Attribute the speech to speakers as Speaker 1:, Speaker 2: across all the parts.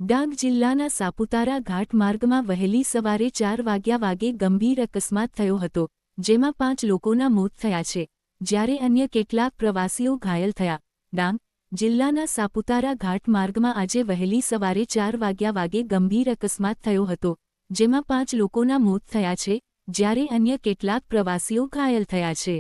Speaker 1: ડાંગ જિલ્લાના સાપુતારા ઘાટ માર્ગમાં વહેલી સવારે 4 વાગે ગંભીર અકસ્માત થયો હતો, જેમાં 5 લોકોના મોત થયા છે, જ્યારે અન્ય કેટલાક પ્રવાસીઓ ઘાયલ થયા. ડાંગ જિલ્લાના સાપુતારા ઘાટ માર્ગમાં આજે વહેલી સવારે 4 વાગે ગંભીર અકસ્માત થયો હતો, જેમાં 5 લોકોના મોત થયા છે, જ્યારે અન્ય કેટલાક પ્રવાસીઓ ઘાયલ થયા છે.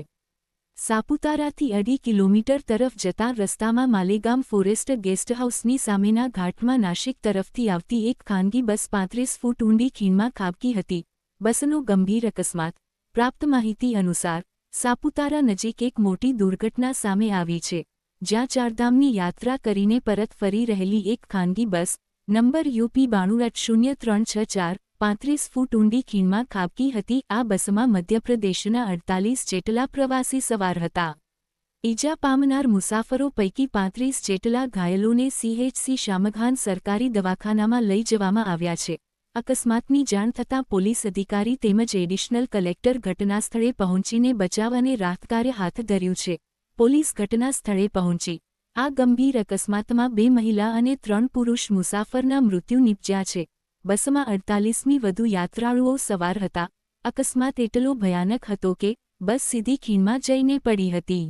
Speaker 1: સાપુતારાથી 2.5 કિલોમીટર તરફ જતા રસ્તામાં માલેગામ ફોરેસ્ટ ગેસ્ટહાઉસની સામેના ઘાટમાં નાશિક તરફથી આવતી એક ખાનગી બસ 35 ફૂટ ઊંડી ખીણમાં ખાબકી હતી. બસનો ગંભીર અકસ્માત. પ્રાપ્ત માહિતી અનુસાર સાપુતારા નજીક એક મોટી દુર્ઘટના સામે આવી છે, જ્યાં ચારધામની યાત્રા કરીને પરત ફરી રહેલી એક ખાનગી બસ નંબર UP 920364 35 ફૂટ ઊંડી ખીણમાં ખાબકી હતી. આ બસમાં મધ્યપ્રદેશના 48 જેટલા પ્રવાસી સવાર હતા. ઈજા પામનાર મુસાફરો પૈકી 35 જેટલા ઘાયલોને CHC શામઘાન સરકારી દવાખાનામાં લઈ જવામાં આવ્યા છે. અકસ્માતની જાણ થતાં પોલીસ અધિકારી તેમજ એડિશનલ કલેક્ટર ઘટનાસ્થળે પહોંચીને બચાવ અને રાહતકાર્ય હાથ ધર્યું છે. પોલીસ ઘટનાસ્થળે પહોંચી આ ગંભીર અકસ્માતમાં 2 મહિલા અને 3 પુરુષ મુસાફરના મૃત્યુ નિપજ્યા છે. બસમાં 48મી વધુ યાત્રાળુઓ સવાર હતા. અકસ્માત એટલો ભયાનક હતો કે બસ સીધી ખીણમાં જઈને પડી હતી.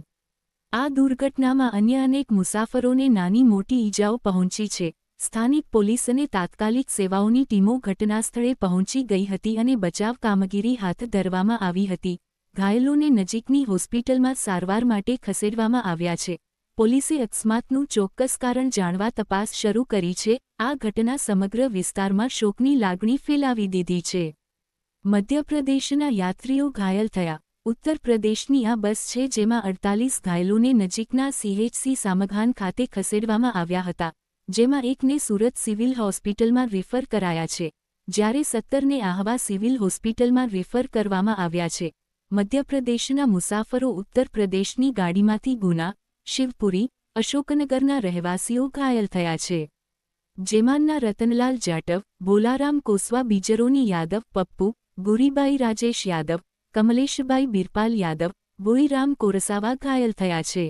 Speaker 1: આ દુર્ઘટનામાં અન્ય અનેક મુસાફરોને નાની મોટી ઈજાઓ પહોંચી છે. સ્થાનિક પોલીસ અને તાત્કાલિક સેવાઓની ટીમો ઘટનાસ્થળે પહોંચી ગઈ હતી અને બચાવ કામગીરી હાથ ધરવામાં આવી હતી. ઘાયલોને નજીકની હોસ્પિટલમાં સારવાર માટે ખસેડવામાં આવ્યા છે. પોલીસે અકસ્માતનું ચોક્કસ કારણ જાણવા તપાસ શરૂ કરી છે. આ ઘટના સમગ્ર વિસ્તારમાં શોકની લાગણી ફેલાવી દીધી છે. મધ્યપ્રદેશના યાત્રીઓ ઘાયલ થયા. ઉત્તર પ્રદેશની આ બસ છે, જેમાં 48 ઘાયલોને નજીકના CHC સામઘાન ખાતે ખસેડવામાં આવ્યા હતા, જેમાં એકને સુરત સિવિલ હોસ્પિટલમાં રિફર કરાયા છે, જ્યારે 17ને આહવા સિવિલ હોસ્પિટલમાં રિફર કરવામાં આવ્યા છે. મધ્યપ્રદેશના મુસાફરો ઉત્તર પ્રદેશની ગાડીમાંથી ગુના, શિવપુરી, અશોકનગરના રહેવાસીઓ ઘાયલ થયા છે. જેમાંના રતનલાલ જાટવ, બોલારામ કોસવા, બીજરોની યાદવ, પપ્પુ, ગુરીબાઈ રાજેશ યાદવ, કમલેશભાઈ બિરપાલ યાદવ, બોઈરામ કોરસાવા ઘાયલ થયા છે.